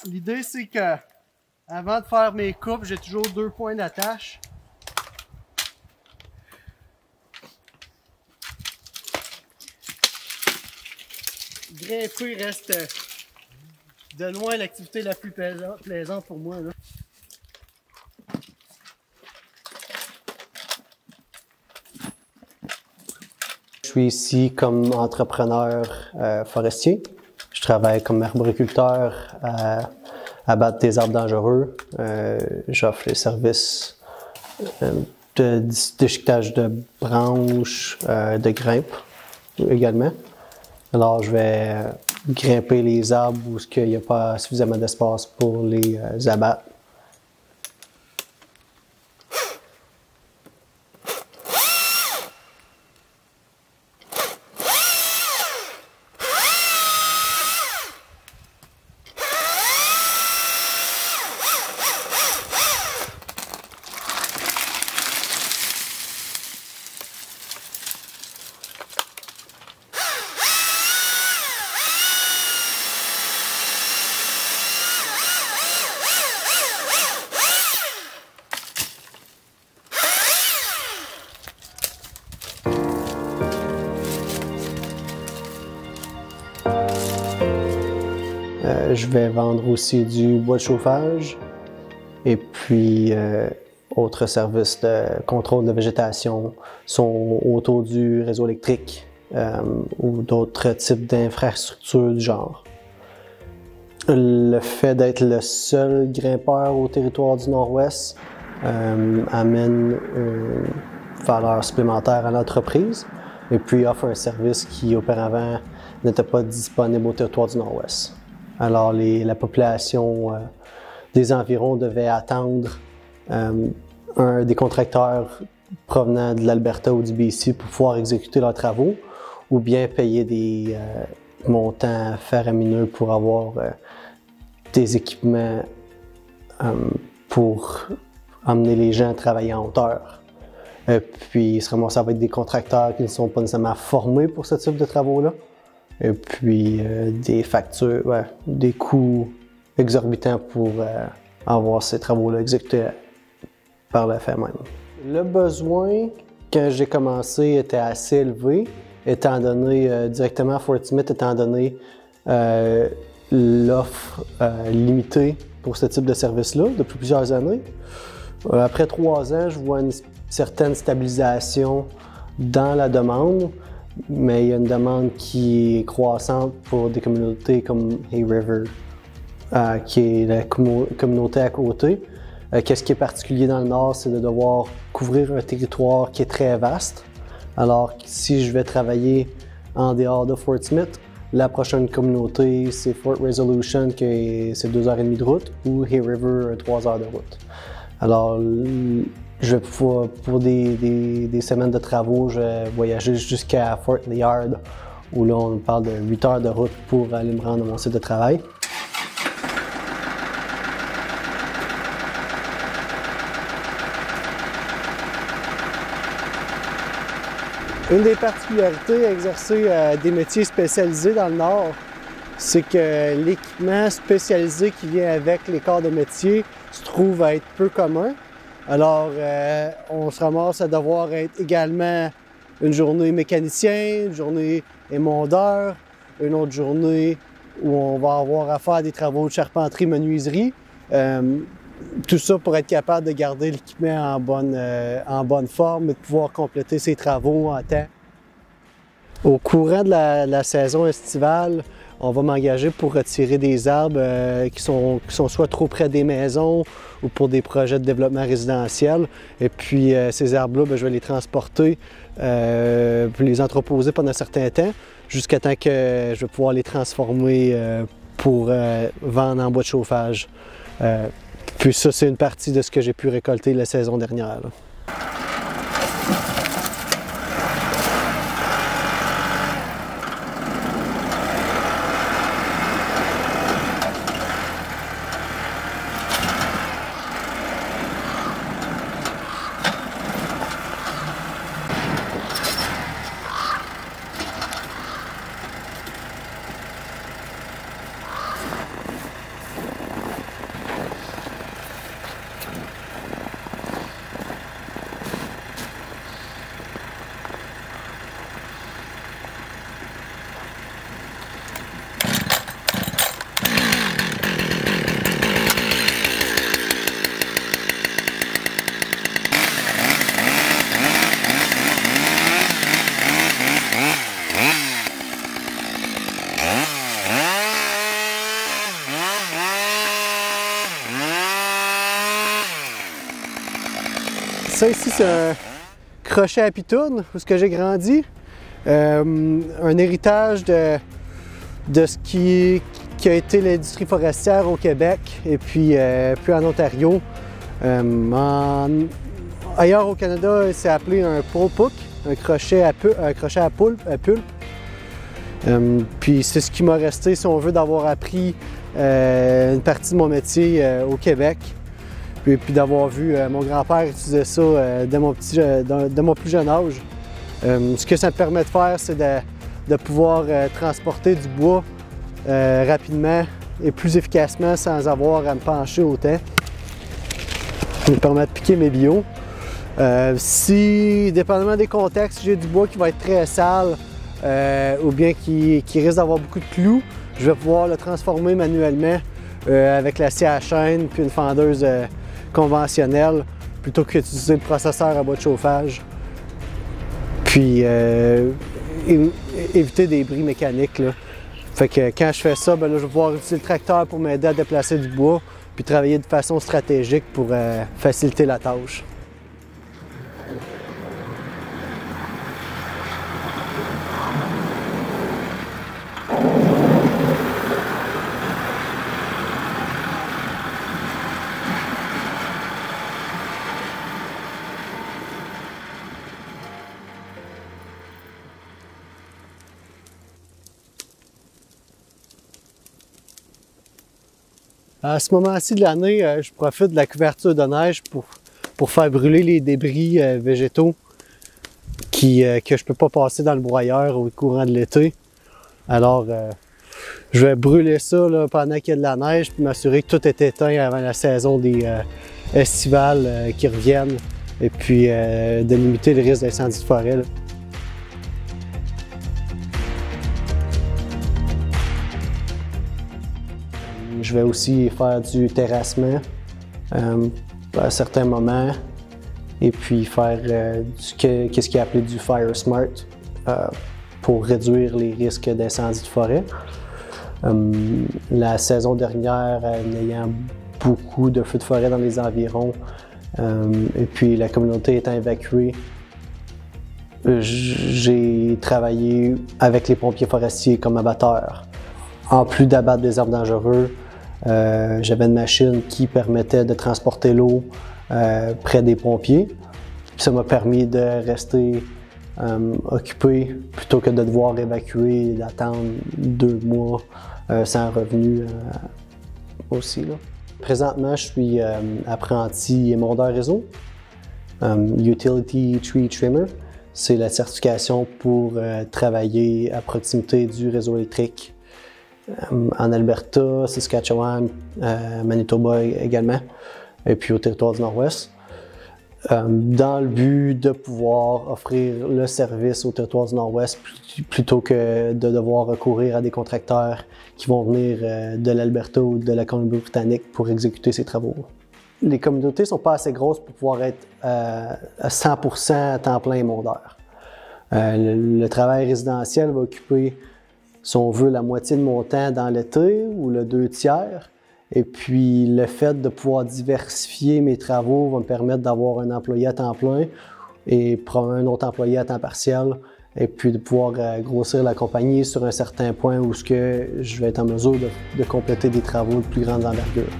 L'idée, c'est que avant de faire mes coupes, j'ai toujours 2 points d'attache. Grimper reste de loin l'activité la plus plaisante pour moi, là. Je suis ici comme entrepreneur forestier. Je travaille comme arboriculteur à battre des arbres dangereux. J'offre les services de déchiquetage de branches, de grimpe également. Alors, je vais grimper les arbres où il n'y a pas suffisamment d'espace pour les abattre. Je vais vendre aussi du bois de chauffage et puis autres services de contrôle de végétation sont autour du réseau électrique ou d'autres types d'infrastructures du genre. Le fait d'être le seul grimpeur au territoire du Nord-Ouest amène une valeur supplémentaire à l'entreprise et puis offre un service qui auparavant n'était pas disponible au territoire du Nord-Ouest. Alors la population des environs devait attendre des contracteurs provenant de l'Alberta ou du BC pour pouvoir exécuter leurs travaux ou bien payer des montants faramineux pour avoir des équipements pour amener les gens à travailler en hauteur. Puis ça va être des contracteurs qui ne sont pas nécessairement formés pour ce type de travaux-là. Et puis des factures, des coûts exorbitants pour avoir ces travaux-là exécutés par le fait même. Le besoin, quand j'ai commencé, était assez élevé, étant donné, directement à Fort Smith, étant donné l'offre limitée pour ce type de service-là depuis plusieurs années. Après 3 ans, je vois une certaine stabilisation dans la demande. Mais il y a une demande qui est croissante pour des communautés comme Hay River, qui est la communauté à côté. Qu'est-ce qui est particulier dans le Nord, c'est de devoir couvrir un territoire qui est très vaste. Alors, si je vais travailler en dehors de Fort Smith, la prochaine communauté, c'est Fort Resolution, c'est 2h30 de route, ou Hay River, 3 heures de route. Alors, je vais pouvoir, pour des semaines de travaux, je vais voyager jusqu'à Fort Liard, où là, on parle de 8 heures de route pour aller me rendre à mon site de travail. Une des particularités à exercer des métiers spécialisés dans le Nord, c'est que l'équipement spécialisé qui vient avec les corps de métier se trouve à être peu commun. Alors, on se ramasse à devoir être également une journée mécanicien, une journée émondeur, une autre journée où on va avoir à faire des travaux de charpenterie, menuiserie. Tout ça pour être capable de garder l'équipement en bonne forme et de pouvoir compléter ses travaux en temps. Au courant de la saison estivale, on va m'engager pour retirer des arbres qui sont soit trop près des maisons ou pour des projets de développement résidentiel. Et puis ces arbres-là, je vais les transporter, puis les entreposer pendant un certain temps, jusqu'à temps que je vais pouvoir les transformer pour vendre en bois de chauffage. Puis ça, c'est une partie de ce que j'ai pu récolter la saison dernière, là. Ça ici, c'est un crochet à pitoune, où j'ai grandi. Un héritage de ce qui a été l'industrie forestière au Québec et puis en Ontario. Ailleurs au Canada, c'est appelé un pole hook, un crochet à pulpe. Puis c'est ce qui m'a resté, si on veut, d'avoir appris une partie de mon métier au Québec. Puis d'avoir vu mon grand-père utiliser ça de mon plus jeune âge. Ce que ça me permet de faire, c'est de pouvoir transporter du bois rapidement et plus efficacement sans avoir à me pencher autant. Ça me permet de piquer mes bio. Si, dépendamment des contextes, j'ai du bois qui va être très sale ou bien qui risque d'avoir beaucoup de clous, je vais pouvoir le transformer manuellement avec la scie à chaîne puis une fendeuse conventionnelle plutôt que d'utiliser le processeur à bois de chauffage. Puis éviter des bris mécaniques, là. Fait que quand je fais ça, ben là, je vais pouvoir utiliser le tracteur pour m'aider à déplacer du bois puis travailler de façon stratégique pour faciliter la tâche. À ce moment-ci de l'année, je profite de la couverture de neige pour faire brûler les débris végétaux que je ne peux pas passer dans le broyeur au courant de l'été. Alors, je vais brûler ça là, pendant qu'il y a de la neige puis m'assurer que tout est éteint avant la saison des estivales qui reviennent et puis de limiter le risque d'incendie de forêt, là. Je vais aussi faire du terrassement à certains moments et puis faire ce qui est appelé du Fire Smart pour réduire les risques d'incendie de forêt. La saison dernière, n'ayant beaucoup de feux de forêt dans les environs et puis la communauté étant évacuée, j'ai travaillé avec les pompiers forestiers comme abatteur. En plus d'abattre des arbres dangereux, j'avais une machine qui permettait de transporter l'eau près des pompiers. Ça m'a permis de rester occupé plutôt que de devoir évacuer et d'attendre 2 mois sans revenu aussi, là. Présentement, je suis apprenti émondeur réseau, Utility Tree Trimmer. C'est la certification pour travailler à proximité du réseau électrique. En Alberta, Saskatchewan, Manitoba également, et puis au territoire du Nord-Ouest, dans le but de pouvoir offrir le service au territoire du Nord-Ouest plutôt que de devoir recourir à des contracteurs qui vont venir de l'Alberta ou de la Colombie-Britannique pour exécuter ces travaux. Les communautés ne sont pas assez grosses pour pouvoir être à 100% à temps plein émondeur. Le travail résidentiel va occuper, si on veut, la moitié de mon temps dans l'été ou le 2/3. Et puis le fait de pouvoir diversifier mes travaux va me permettre d'avoir un employé à temps plein et un autre employé à temps partiel. Et puis de pouvoir grossir la compagnie sur un certain point où je vais être en mesure de compléter des travaux de plus grande envergure.